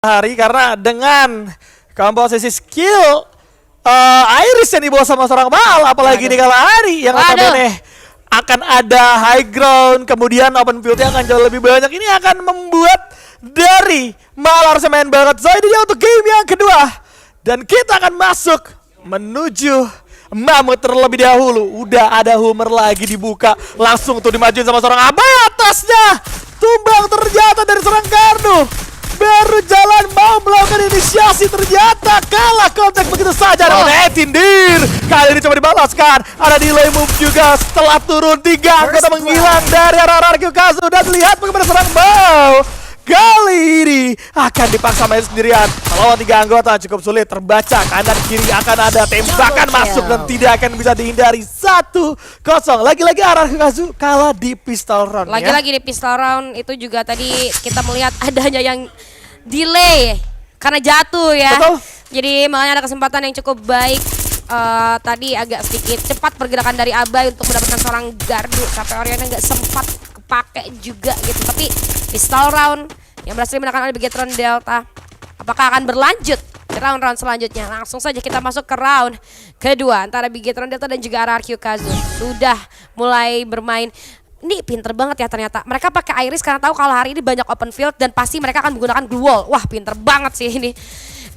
hari karena dengan komposisi skill Iris yang dibawa sama seorang Baal, apalagi di kala hari yang notabene akan ada high ground, kemudian open field yang akan jauh lebih banyak. Ini akan membuat dari Mal harus main banget. So ini dia untuk game yang kedua, dan kita akan masuk menuju Mamut terlebih dahulu. Udah ada Hummer lagi dibuka, langsung tuh dimajuin sama seorang Abai. Atasnya tumbang ternyata dari seorang Gardu. Baru jalan mau melakukan inisiasi, ternyata kalah kontak begitu saja dengan Etindir. Kali ini coba dibalaskan, ada delay move juga setelah turun 3 anggota menghilang dari RRQ Kazu. Dan lihat bagaimana serang Mau kali ini akan dipaksa main sendirian. Melawan 3 anggota cukup sulit terbaca, kanan kiri akan ada tembakan masuk dan tidak akan bisa dihindari. 1-0 lagi-lagi RRQ Kazu kalah di pistol round. Lagi-lagi di pistol round itu juga tadi kita melihat adanya yang delay karena jatuh ya. Betul. Jadi makanya ada kesempatan yang cukup baik. Tadi agak sedikit cepat pergerakan dari Abai untuk mendapatkan seorang Gardu. Sampai Orionnya nggak sempat kepake juga gitu. Tapi pistol round yang berhasil dimenangkan oleh Bigetron Delta. Apakah akan berlanjut ke round-round selanjutnya? Langsung saja kita masuk ke round kedua antara Bigetron Delta dan juga RRQ Kazu. Sudah mulai bermain. Ini pinter banget ya ternyata. Mereka pakai Iris karena tahu kalau hari ini banyak open field dan pasti mereka akan menggunakan glue wall. Wah, pinter banget sih ini.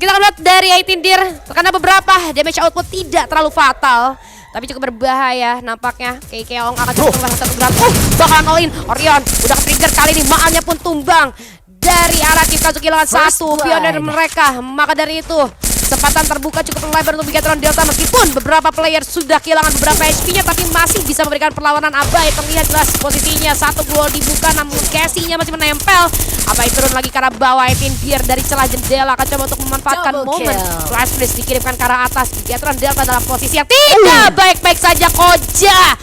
Kita akan lihat dari Etindir karena beberapa damage output tidak terlalu fatal, tapi cukup berbahaya nampaknya. Keong akan coba satu gerak. Bakal all-in. Orion udah ke-trigger kali ini. Maalnya pun tumbang dari RRQ Kazu kehilangan satu pionir mereka. Maka dari itu kesempatan terbuka cukup lebar untuk Bigetron Delta, meskipun beberapa player sudah kehilangan beberapa HP-nya tapi masih bisa memberikan perlawanan. Abai terlihat jelas posisinya, satu gol dibuka namun Casey-nya masih menempel. Abai turun lagi karena bawah Etindir dari celah jendela akan coba untuk memanfaatkan momen. Flash blitz dikirimkan ke arah atas. Bigetron Delta dalam posisi yang tidak baik-baik saja. Koja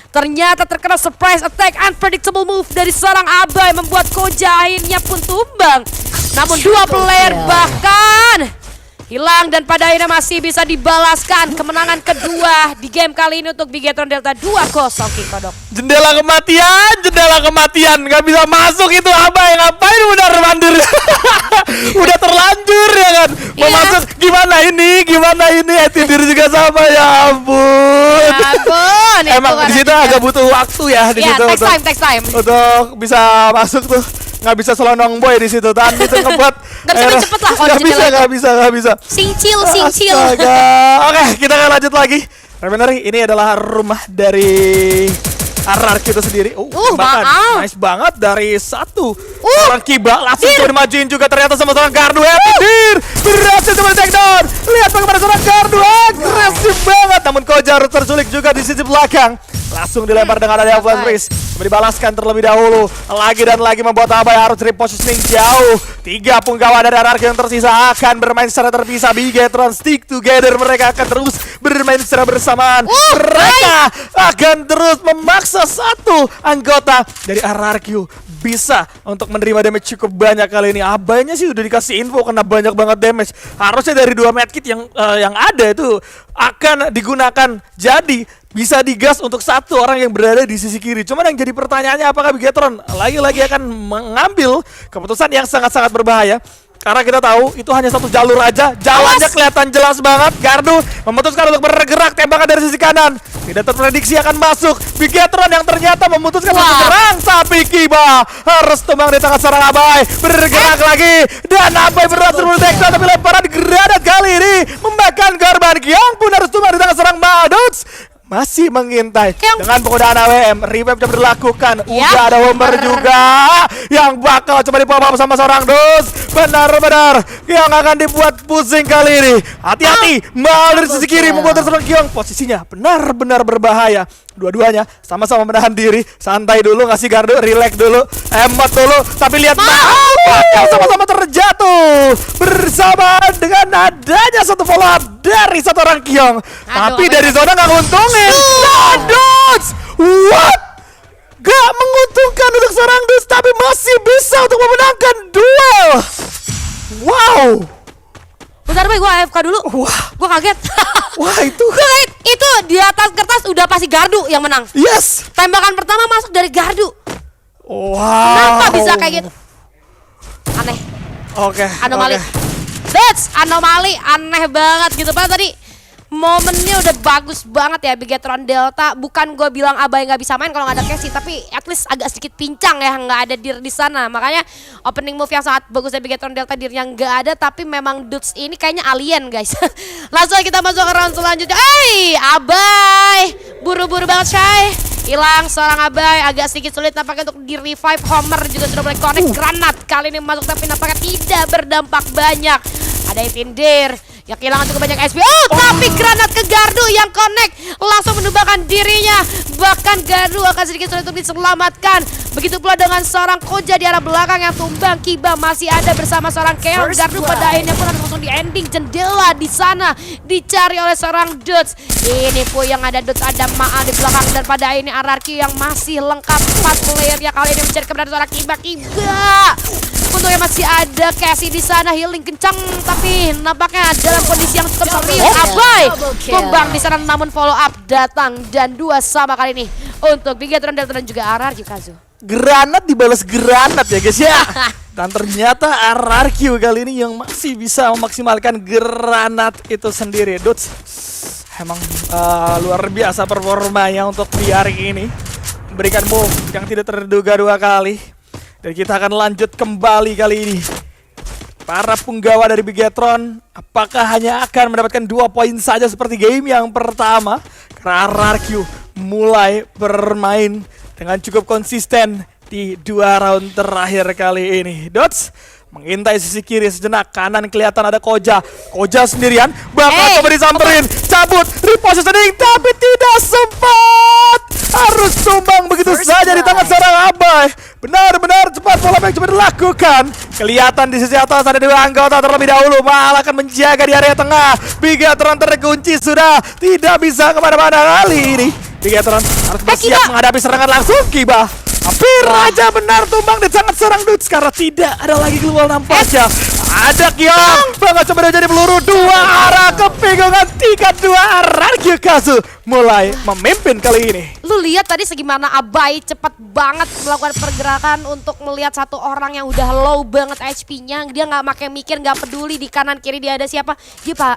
ternyata terkena surprise attack, unpredictable move dari seorang Abai membuat Koja akhirnya pun tumbang. Namun dua player bahkan hilang dan pada akhirnya masih bisa dibalaskan. Kemenangan kedua di game kali ini untuk Bigetron Delta 2-0 King Kodok. Jendela kematian, nggak bisa masuk itu. Abai ngapain udah mandir? Udah terlanjur ya kan? Mau masuk gimana ini? Etindir juga sama, ya ampun. Emang di situ agak butuh waktu ya di situ. Takes time. Untuk bisa masuk tuh. Nggak bisa selonong boy di situ, dan itu ngebuat cepet lah kalau nggak bisa. Singcil. Oke, kita akan lanjut lagi. Revenary, ini adalah rumah dari RRQ itu sendiri. Nice banget dari satu orang Kiba, langsung coba dimajuin juga ternyata sama seorang Gardu. Etindir berhasil coba take down. Lihat bagaimana seorang Gardu agresif banget, namun Koja harus tersulik juga di sisi belakang. Langsung dilempar dengan ada flash freeze. Dibalaskan terlebih dahulu. Lagi dan lagi membuat Abai harus repositioning jauh. 3 punggawa dari RRQ yang tersisa akan bermain secara terpisah. Bigetron stick together. Mereka akan terus bermain secara bersamaan. Mereka akan terus memaksa satu anggota dari RRQ bisa untuk menerima damage cukup banyak kali ini. Abainya sih udah dikasih info kena banyak banget damage. Harusnya dari 2 medkit yang ada itu akan digunakan, jadi bisa digas untuk satu orang yang berada di sisi kiri. Cuman yang jadi pertanyaannya, apakah Bigetron lagi-lagi akan mengambil keputusan yang sangat-sangat berbahaya? Karena kita tahu itu hanya satu jalur aja. Jalannya kelihatan jelas banget. Gardu memutuskan untuk bergerak, tembakan dari sisi kanan tidak terprediksi akan masuk. Bigetron yang ternyata memutuskan untuk menyerang, tapi Kiba harus tumbang di tangan seorang Abai. Bergerak lagi dan Abai berhasil mendeteksi, tapi lemparan granat kali ini memakan korban. Yang pun harus tumbang di tangan seorang Madots. Masih mengintai dengan penggunaan AWM. Revive sudah dilakukan. Udah ada Hummer juga yang bakal coba dipop-up sama seorang Dus. Benar-benar yang akan dibuat pusing kali ini. Hati-hati, Mal dari sisi kiri membuat seorang Kiong. Posisinya benar-benar berbahaya. Dua-duanya sama-sama menahan diri. Santai dulu, ngasih Gardu, relax dulu, hemat dulu. Tapi lihat Mal sama-sama terjatuh bersamaan dengan adanya satu follow up dari satu orang Kiong. Tapi dari zona nggak nguntungin. Dus, what? Gak menguntungkan untuk seorang Dus, tapi masih bisa untuk memenangkan duel. Wow. Bentar, Bay, gue AFK dulu. Wah, gue kaget. Wah, itu di atas kertas udah pasti Gardu yang menang. Yes. Tembakan pertama masuk dari Gardu. Wow. Kenapa bisa kayak gitu? Aneh. Oke. Anomali. That's anomali, aneh banget gitu. Padahal tadi momennya udah bagus banget ya Bigetron Delta. Bukan gue bilang Abai nggak bisa main kalau nggak ada Casey, tapi at least agak sedikit pincang ya, nggak ada Dir di sana. Makanya opening move yang sangat bagus dari Bigetron Delta, Dirnya nggak ada, tapi memang Dudes ini kayaknya alien guys. Langsung kita masuk ke round selanjutnya. Abai buru-buru banget Shay. Hilang seorang Abai, agak sedikit sulit nampaknya untuk di revive. Homer juga sudah mulai connect granat. Kali ini masuk tapi nampaknya tidak berdampak banyak. Ada Evindir yang kehilangan cukup banyak SP. Tapi granat ke Gardu yang connect langsung menumbangkan dirinya. Bahkan Gardu akan sedikit sulit untuk diselamatkan. Begitu pula dengan seorang Koja di arah belakang yang tumbang. Kiba masih ada bersama seorang Keong. Gardu pada akhirnya pun harus langsung di ending. Jendela di sana dicari oleh seorang Dudes. Ini pun yang ada Dudes, ada Maa di belakang, dan pada ini RRQ yang masih lengkap 4 player ya kali ini mencari keberadaan seorang Kiba. Untungnya masih ada Casey di sana, healing kencang, tapi nampaknya dalam kondisi yang cukup serius. Abai tumbang di sana, namun follow up datang dan 2 sama kali ini untuk Bigetron Delta dan juga RRQ Kazu. Granat dibalas granat ya guys ya. Dan ternyata RRQ kali ini yang masih bisa memaksimalkan granat itu sendiri. Dudes emang luar biasa performanya untuk di hari ini. Memberikan move yang tidak terduga 2 kali. Dan kita akan lanjut kembali kali ini. Para punggawa dari Bigetron, apakah hanya akan mendapatkan 2 poin saja seperti game yang pertama? Karena RRQ mulai bermain dengan cukup konsisten di 2 round terakhir kali ini. Dots mengintai sisi kiri sejenak, kanan kelihatan ada Koja. Koja sendirian, bakal coba disamperin, cabut, repositioning, tapi tidak sempat. Harus tumbang begitu saja di tangan seorang Abai. Benar-benar cepat pola yang coba dilakukan. Kelihatan di sisi atas ada 2 anggota terlebih dahulu. Malah akan menjaga di area tengah. Bigetron terkunci sudah, tidak bisa kemana-mana kali ini. Bigetron harus bersiap menghadapi serangan langsung Kiba. Hampir aja benar tumbang di tangan seorang Dudes karena tidak ada lagi keluar nampaknya. Ada Kiong, banget coba jadi peluru 2 arah kebingungan 3-2 RRQ Kazu mulai memimpin kali ini. Lu lihat tadi segimana Abai cepat banget melakukan pergerakan untuk melihat satu orang yang udah low banget HP-nya. Dia nggak pakai mikir, nggak peduli di kanan kiri dia ada siapa.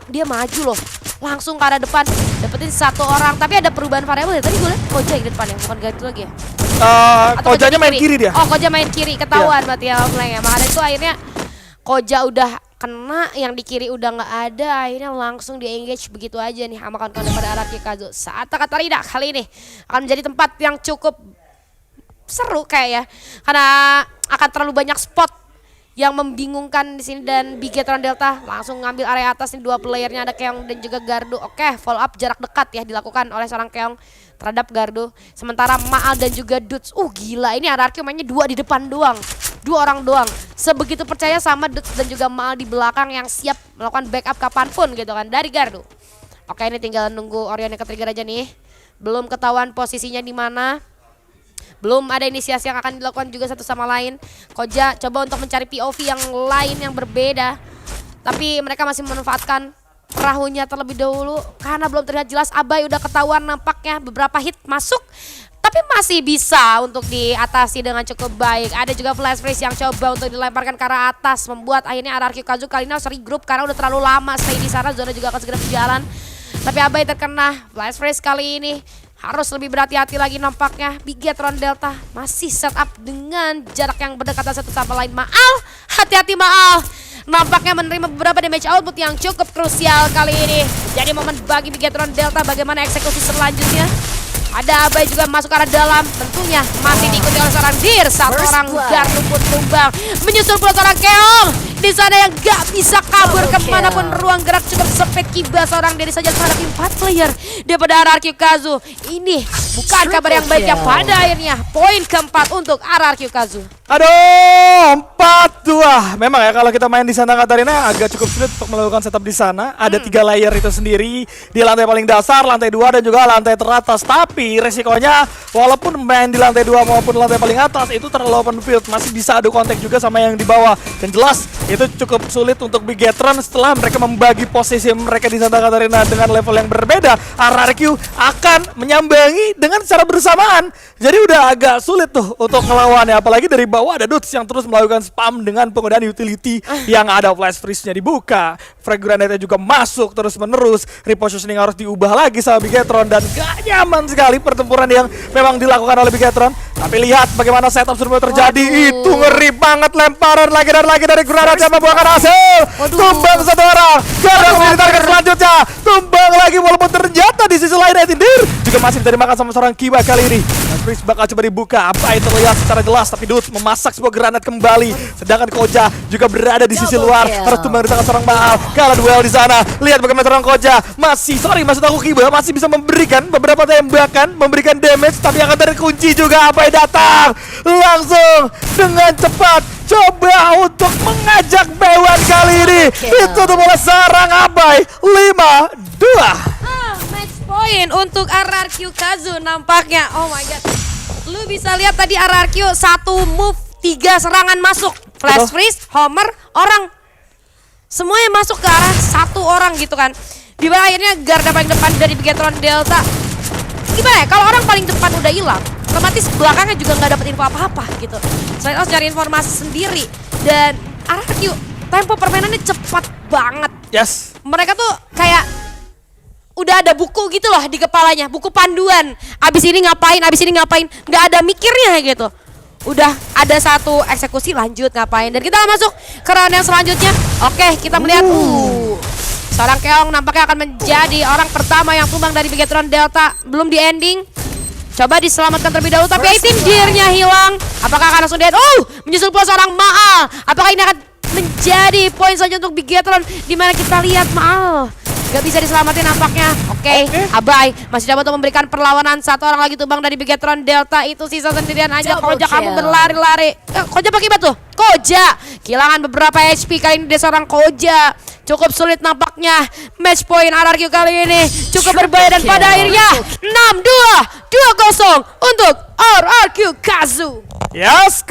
Dia maju loh, langsung ke arah depan, dapetin 1 orang. Tapi ada perubahan variabel ya. Tadi gue liat Koja yang di depan ya, bukan Gardu lagi ya. Kojanya main kiri dia. Oh, Koja main kiri, ketahuan berarti ya mulai ya. Makanya itu akhirnya Koja udah kena, yang di kiri udah nggak ada, akhirnya langsung di engage begitu aja nih sama kawan-kawan daripada RRQ Kazu. Saat Katarina kali ini akan menjadi tempat yang cukup seru kayak ya, karena akan terlalu banyak spot yang membingungkan di sini, dan Bigetron Delta langsung ngambil area atas nih. 2 playernya ada Keong dan juga Gardu. Oke, follow up jarak dekat ya dilakukan oleh seorang Keong terhadap Gardu. Sementara Maal dan juga Dudes, gila ini RRQ mainnya 2 di depan doang, 2 orang doang. Sebegitu percaya sama Dudes dan juga Maal di belakang yang siap melakukan backup kapanpun gitu kan dari Gardu. Oke, ini tinggal nunggu Orion yang ke-trigger aja nih. Belum ketahuan posisinya di mana. Belum ada inisiasi yang akan dilakukan juga satu sama lain. Koja coba untuk mencari POV yang lain yang berbeda, tapi mereka masih memanfaatkan perahunya terlebih dahulu karena belum terlihat jelas. Abai udah ketahuan nampaknya beberapa hit masuk, tapi masih bisa untuk diatasi dengan cukup baik. Ada juga flash freeze yang coba untuk dilemparkan ke arah atas, membuat akhirnya RRQ Kazu kali ini harus regroup karena udah terlalu lama stay di sana. Zona juga akan segera berjalan, tapi Abai terkena flash freeze kali ini. Harus lebih berhati-hati lagi nampaknya. Bigetron Delta masih setup dengan jarak yang berdekatan satu sama lain. Maal, hati-hati Maal. Nampaknya menerima beberapa damage output yang cukup krusial kali ini. Jadi momen bagi Bigetron Delta bagaimana eksekusi selanjutnya. Ada Abai juga masuk ke arah dalam. Tentunya masih diikuti oleh seorang Dir. 1 orang Gardu pun tumbang. Menyusul pula seorang Keong di sana yang gak bisa kabur kemanapun. Ruang gerak cukup sempit. Kiba seorang diri saja menghadapi 4 player daripada RRQ Kazu. Ini bukan kabar yang baik yang pada akhirnya poin keempat untuk RRQ Kazu. Aduh, 4-2. Memang ya kalau kita main di Santa Catarina agak cukup sulit untuk melakukan setup di sana. Ada 3 layer itu sendiri di lantai paling dasar, lantai 2 dan juga lantai teratas. Tapi resikonya walaupun main di lantai 2 maupun lantai paling atas itu terlalu open field, masih bisa adu kontak juga sama yang di bawah. Dan jelas itu cukup sulit untuk Bigetron setelah mereka membagi posisi mereka di Santa Catarina dengan level yang berbeda. RRQ akan menyambangi dengan secara bersamaan. Jadi udah agak sulit tuh untuk ngelawannya, apalagi dari bawah ada Dudes yang terus melakukan spam dengan penggunaan utility yang ada flash freeze-nya dibuka, frag grenade juga masuk terus menerus, repositioning harus diubah lagi sama Bigetron dan gak nyaman sekali pertempuran yang memang dilakukan oleh Bigetron. Tapi lihat bagaimana setup sudah terjadi. Itu ngeri banget, lemparan lagi dan lagi dari granat yang membuahkan hasil. Tumbang satu orang, Garang di target selanjutnya, tumbang lagi walaupun ternyata di sisi lain Etindir juga masih diterima sama seorang Kiba kali ini. Freeze bakal coba dibuka, apa itu terlihat secara jelas, tapi Dudes memasak sebuah granat kembali. Sedangkan Koja juga berada di sisi luar, harus tumbang di tangan seorang Maal. Kalah duel di sana. Lihat bagaimana seorang Koja maksud aku Kiba masih bisa memberikan beberapa tembakan, memberikan damage, tapi akan terkunci juga. Abai datang langsung dengan cepat, coba untuk mengajak Bewan kali ini. Ditutup oleh seorang Abai 5-2. Match point untuk RRQ Kazu nampaknya. Oh my god. Lu bisa lihat tadi RRQ satu move 3 serangan masuk. Flash freeze, Homer, orang. Semuanya masuk ke arah satu orang gitu kan. Di mana akhirnya garda paling depan dari Bigetron Delta. Gimana ya, kalau orang paling depan udah hilang, otomatis belakangnya juga nggak dapet info apa-apa gitu. Selain harus cari informasi sendiri. Dan RRQ, tempo permainannya cepat banget. Yes. Mereka tuh kayak udah ada buku gitu loh di kepalanya, buku panduan. Abis ini ngapain, nggak ada mikirnya gitu. Udah ada satu eksekusi, lanjut ngapain. Dan kita masuk ke round yang selanjutnya. Oke, kita melihat seorang Keong nampaknya akan menjadi orang pertama yang tumbang dari Bigetron Delta. Belum di ending. Coba diselamatkan terlebih dahulu, tapi Etindir-nya hilang. Apakah akan langsung dead? Menyusul pula seorang Maal. Apakah ini akan menjadi poin saja untuk Bigetron? Dimana kita lihat Maal gak bisa diselamatin nampaknya. Oke. Abai masih dapat untuk memberikan perlawanan. Satu orang lagi tumbang dari Bigetron Delta. Itu sisa sendirian aja. Koja kamu berlari-lari. Koja pakai batu. Koja kehilangan beberapa HP kali ini dari seorang Koja. Cukup sulit nampaknya. Match point RRQ kali ini cukup berbahaya dan pada akhirnya 6-2, 2-0 untuk RRQ Kazu. Yes.